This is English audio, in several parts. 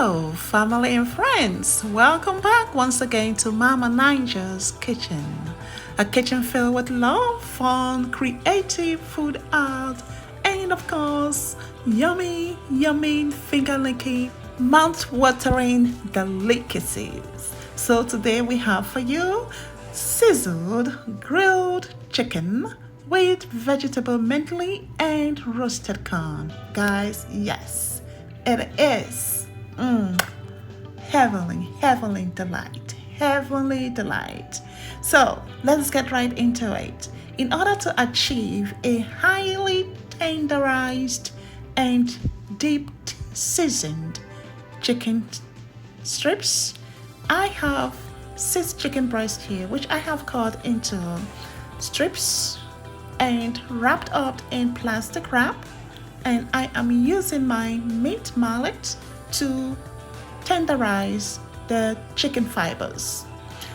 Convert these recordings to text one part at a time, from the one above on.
Hello, family and friends. Welcome back once again to Mama Ninja's kitchen. A kitchen filled with love, fun, creative food art, and of course, yummy, finger-licking, mouth-watering delicacies. So today we have for you sizzled grilled chicken with vegetable medley and roasted corn. Guys, yes, it is heavenly delight. So let's get right into it. In order to achieve a highly tenderized and deep seasoned chicken strips, I have 6 chicken breasts here, which I have cut into strips and wrapped up in plastic wrap, and I am using my meat mallet to tenderize the chicken fibers.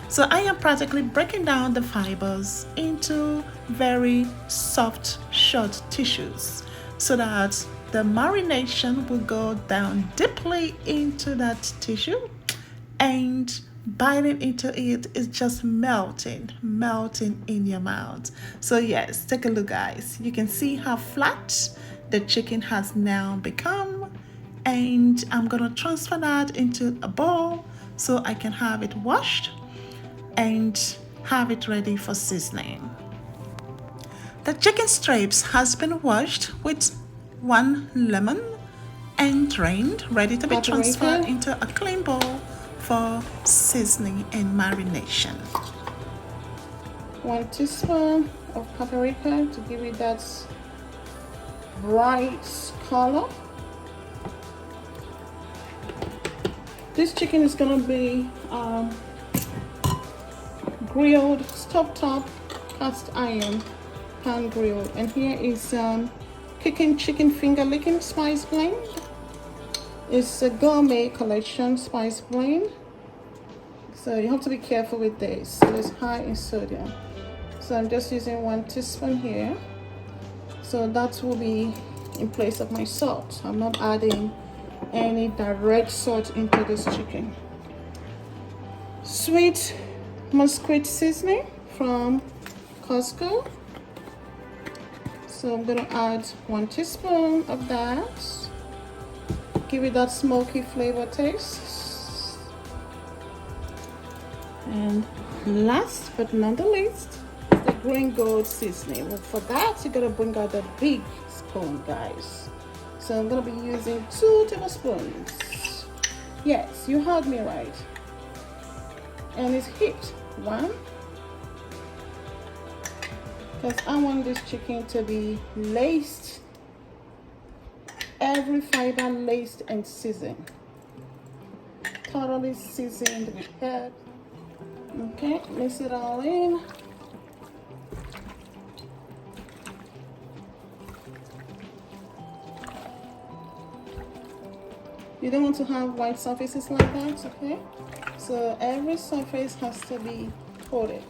So I am practically breaking down the fibers into very soft short tissues so that the marination will go down deeply into that tissue, and biting into it is just melting in your mouth. So yes, take a look, guys. You can see how flat the chicken has now become, and I'm gonna transfer that into a bowl so I can have it washed and have it ready for seasoning. The chicken strips has been washed with 1 lemon and drained, ready to be transferred into a clean bowl for seasoning and marination. 1 teaspoon of paprika to give it that bright color. This chicken is gonna be grilled stovetop cast iron pan grilled, and here is cooking chicken finger licking spice blend. It's a gourmet collection spice blend, so you have to be careful with this. It is high in sodium, so I'm just using 1 teaspoon here, so that will be in place of my salt. I'm not adding any direct salt into this chicken. Sweet Mesquite seasoning from Costco, so I'm gonna add 1 teaspoon of that. Give it that smoky flavor taste. And last but not the least, the green gold seasoning. Well, for that you gotta bring out the big spoon, guys. So I'm gonna be using 2 tablespoons. Yes, you heard me right. And it's heaped 1, because I want this chicken to be laced, every fiber laced and seasoned, thoroughly seasoned with herb. Okay, mix it all in. You don't want to have white surfaces like that, okay? So every surface has to be coated.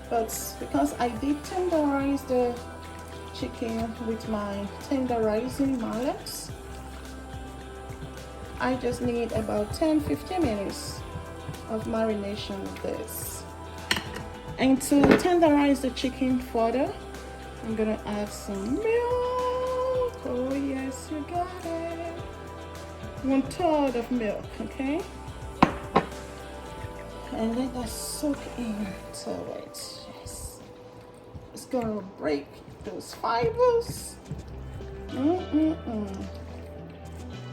But because I did tenderize the chicken with my tenderizing mallets, I just need about 10-15 minutes of marination with this. And to tenderize the chicken further, I'm gonna add some milk. Oh yes, you got it. 1/3 of milk, okay? And let that soak into it. Yes, it's gonna break those fibers.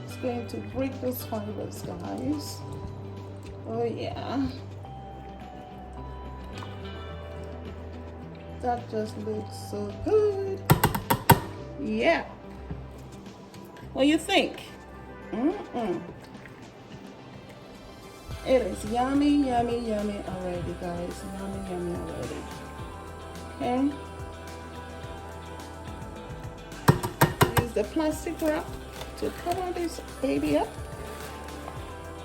It's going to break those fibers, guys. Oh yeah, that just looks so good. Yeah, what do you think? It is yummy already, guys. Yummy already. Okay, use the plastic wrap to cover this baby up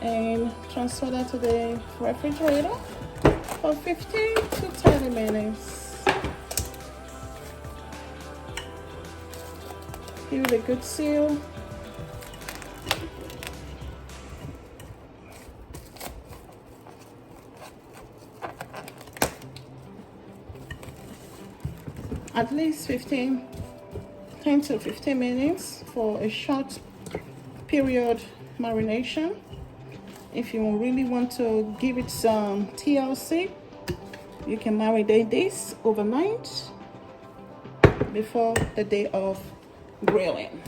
and transfer that to the refrigerator for 15 to 30 minutes. Give it a good seal. At least 10 to 15 minutes for a short period marination. If you really want to give it some TLC, you can marinate this overnight before the day of grilling.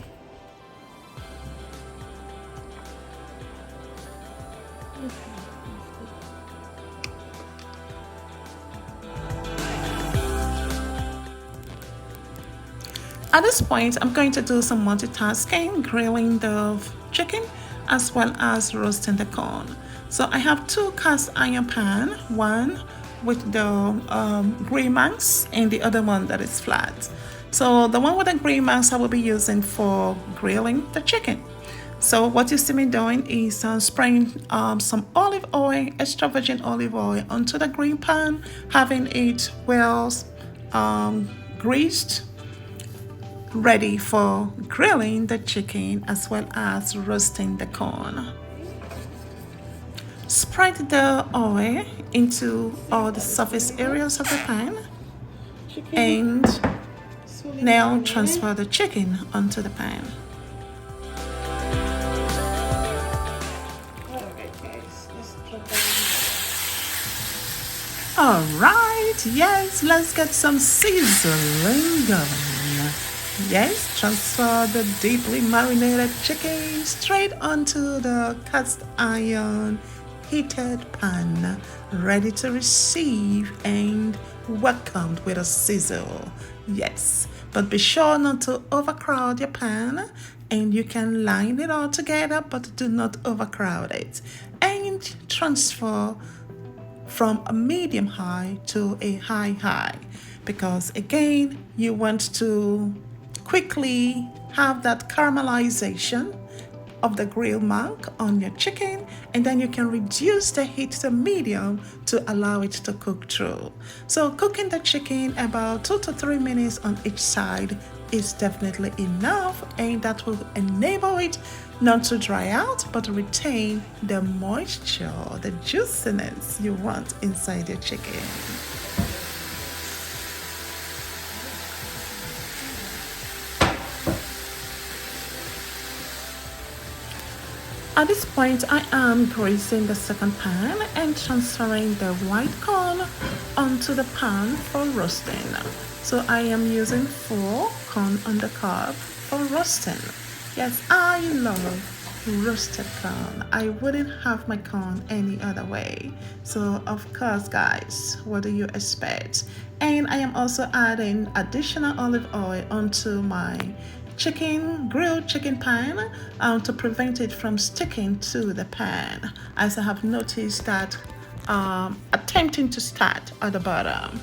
At this point, I'm going to do some multitasking, grilling the chicken as well as roasting the corn. So I have two cast iron pan, one with the green marks and the other one that is flat. So the one with the green marks I will be using for grilling the chicken. So what you see me doing is spraying some olive oil, extra virgin olive oil onto the green pan, having it well greased, ready for grilling the chicken as well as roasting the corn. Spread the oil into all the surface areas of the pan and now transfer the chicken onto the pan. Alright, yes, let's get some sizzling going. Yes, transfer the deeply marinated chicken straight onto the cast iron heated pan, ready to receive and welcomed with a sizzle. Yes, but be sure not to overcrowd your pan, and you can line it all together, but do not overcrowd it. And transfer from a medium high to a high, because again, you want to quickly have that caramelization of the grill mark on your chicken, and then you can reduce the heat to medium to allow it to cook through. So cooking the chicken about 2 to 3 minutes on each side is definitely enough, and that will enable it not to dry out but retain the moisture, the juiciness you want inside your chicken. At this point, I am greasing the second pan and transferring the white corn onto the pan for roasting. So I am using 4 corn on the cob for roasting. Yes, I love roasted corn. I wouldn't have my corn any other way. So of course, guys, what do you expect? And I am also adding additional olive oil onto my grilled chicken pan to prevent it from sticking to the pan, as I have noticed that attempting to start at the bottom.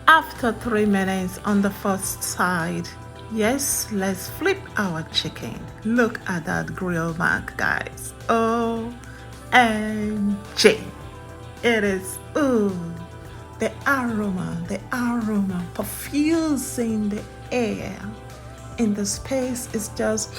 After 3 minutes on the first side, yes, let's flip our chicken. Look at that grill mark, guys. OMG. It is, ooh, the aroma perfusing the air in the space is just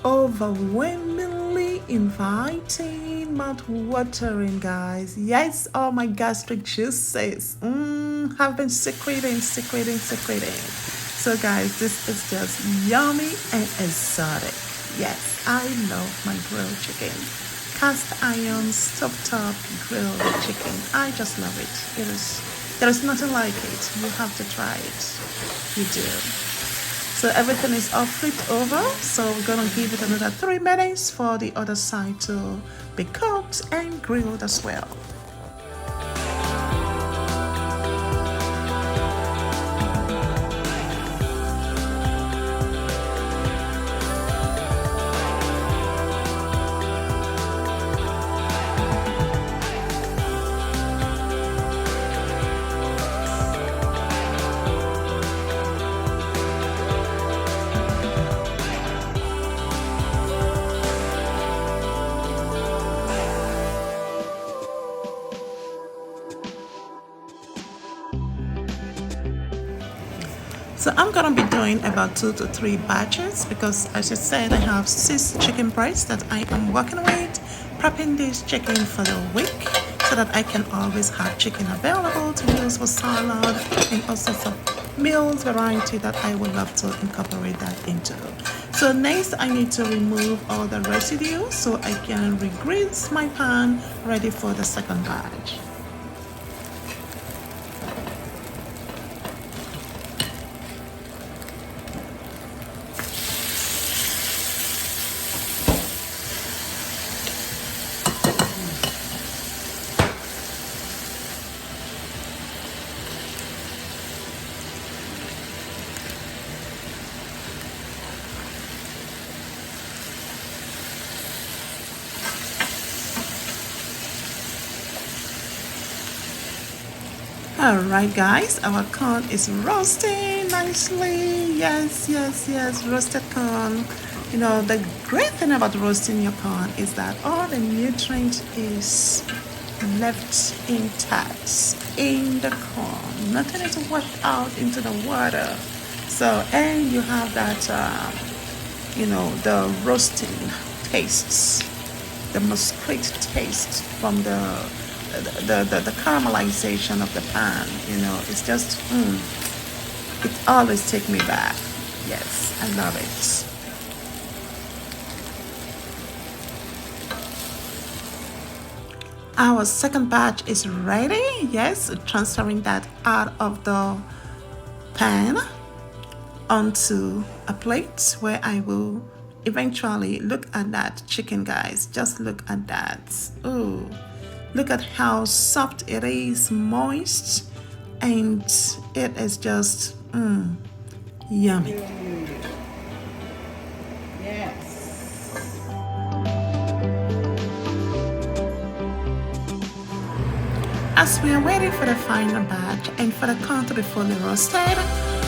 overwhelmingly inviting, mouth-watering, guys. Yes, all my gastric juices have been secreting. So guys, this is just yummy and exotic. Yes, I love my grilled chicken. Cast iron stovetop grilled chicken. I just love it. There is nothing like it. You have to try it. You do. So everything is all flipped over. So we're gonna give it another 3 minutes for the other side to be cooked and grilled as well. So I'm gonna be doing about 2 to 3 batches because, as I said, I have 6 chicken breasts that I am working with, prepping this chicken for the week so that I can always have chicken available to use for salad and all sorts of meals variety that I would love to incorporate that into. So next I need to remove all the residue so I can re-grease my pan ready for the second batch. Alright guys, our corn is roasting nicely. Yes, roasted corn. You know, the great thing about roasting your corn is that all the nutrient is left intact in the corn. Nothing is washed out into the water. So, and you have that, you know, the roasting tastes, the Mesquite taste from the caramelization of the pan. You know, it's just it always takes me back. Yes, I love it. Our second batch is ready. Yes, transferring that out of the pan onto a plate where I will eventually look at that chicken, guys. Just look at that. Ooh. Look at how soft it is, moist, and it is just yummy. Yes. As we are waiting for the final batch and for the corn to be fully roasted,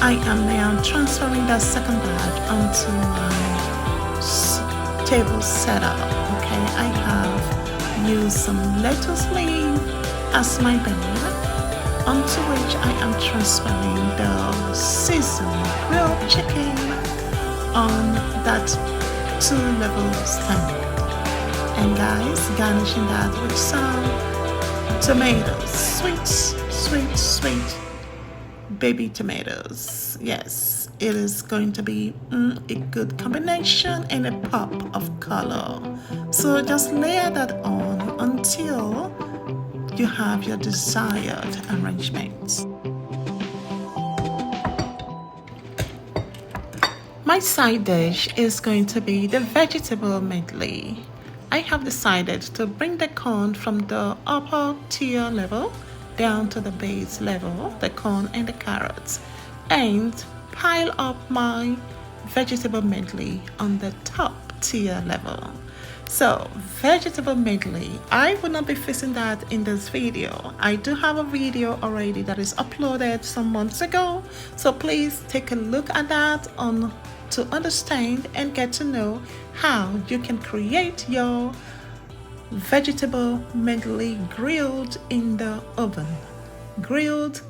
I am now transferring the second batch onto my table setup. Okay, I have use some lettuce leaf as my bed, onto which I am transferring the seasoned grilled chicken on that 2-level stand. And guys, garnishing that with some tomatoes, sweet baby tomatoes. Yes, it is going to be a good combination and a pop of color. So just layer that on until you have your desired arrangement. My side dish is going to be the vegetable medley. I have decided to bring the corn from the upper tier level down to the base level, the corn and the carrots, and pile up my vegetable medley on the top tier level. So vegetable medley, I will not be fixing that in this video. I do have a video already that is uploaded some months ago, so please take a look at that to understand and get to know how you can create your vegetable medley grilled in the oven. Grilled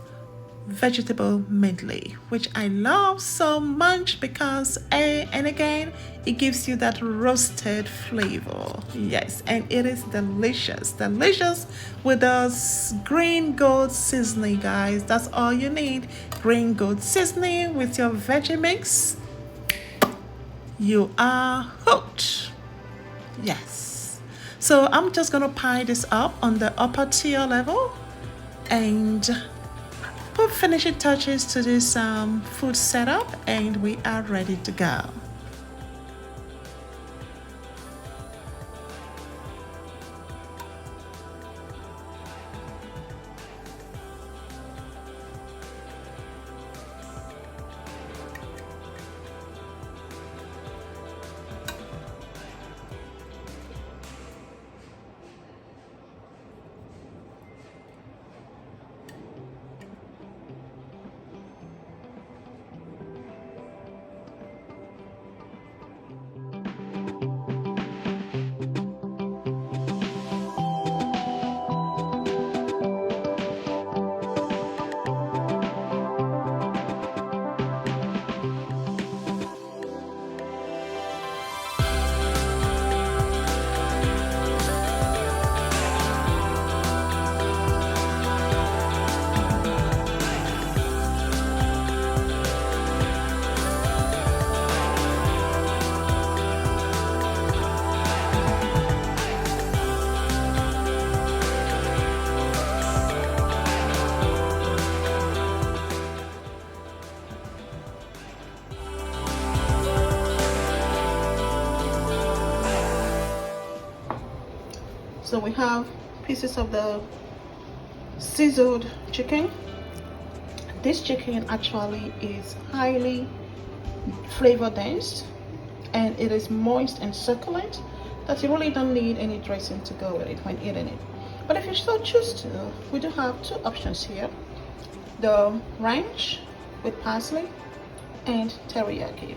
vegetable medley, which I love so much because and again it gives you that roasted flavor. Yes, and it is delicious with the green gold seasoning, guys. That's all you need. Green gold seasoning with your veggie mix. You are hooked. Yes. So I'm just gonna pile this up on the upper tier level and put finishing touches to this food setup, and we are ready to go. So we have pieces of the sizzled chicken. This chicken actually is highly flavor dense, and it is moist and succulent that you really don't need any dressing to go with it when eating it. But if you so choose to, we do have two options here: the ranch with parsley and teriyaki.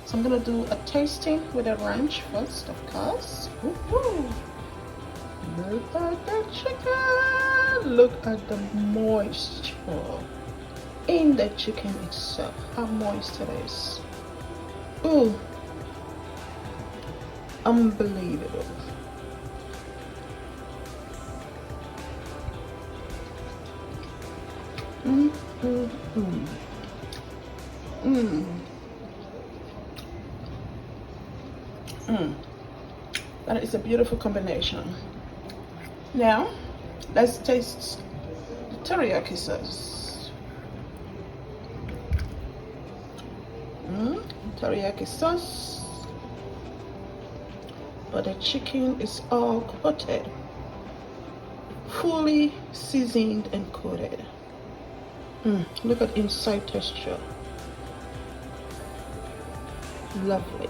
So I'm gonna do a tasting with the ranch first, of course. Woo-hoo. Look at the chicken. Look at the moisture in the chicken itself. How moist it is. Ooh, unbelievable. That is a beautiful combination. Now, let's taste the teriyaki sauce. Teriyaki sauce, but the chicken is all coated, fully seasoned and coated. Look at inside texture. Lovely.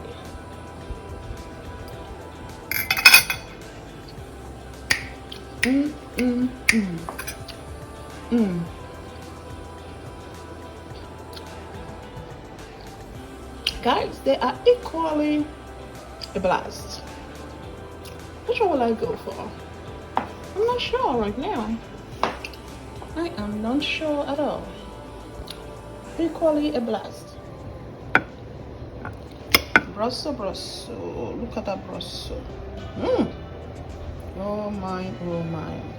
Guys, they are equally a blast. Which one will I go for? I'm not sure right now. I am not sure at all. Equally a blast. Brosso. Look at that brosso. Oh my,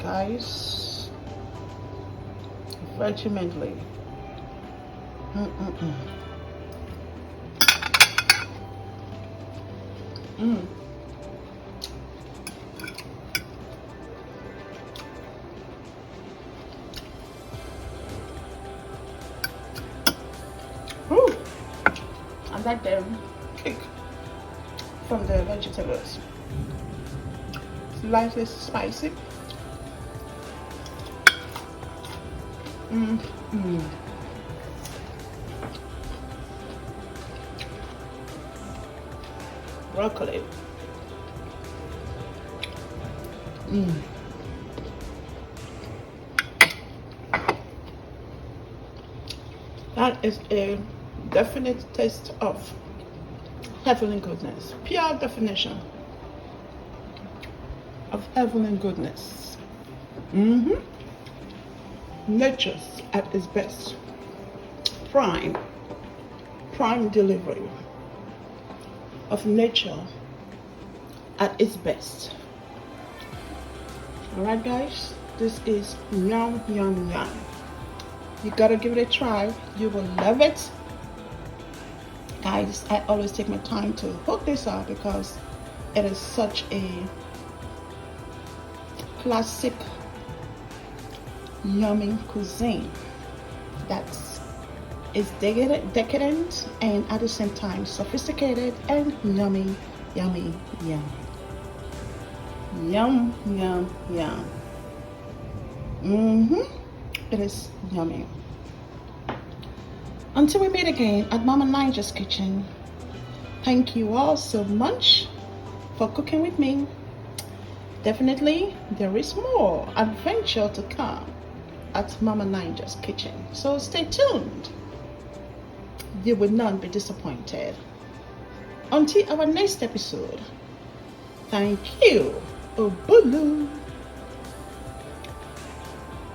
guys. Veggie medley. I like the kick from the vegetables. Slightly spicy. Broccoli. That is a definite taste of heavenly goodness. Pure definition of heavenly goodness. Nature's at its best. Prime delivery of nature at its best. Alright guys, this is yum. You gotta give it a try. You will love it. Guys, I always take my time to hook this up because it is such a classic yummy cuisine that is decadent and at the same time sophisticated and yummy. It is yummy. Until we meet again at Mama Niger's Kitchen, thank you all so much for cooking with me. Definitely there is more adventure to come at Mama Niger's Kitchen, so stay tuned. You will not be disappointed. Until our next episode, thank you. Obulu.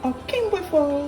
Okimwefo.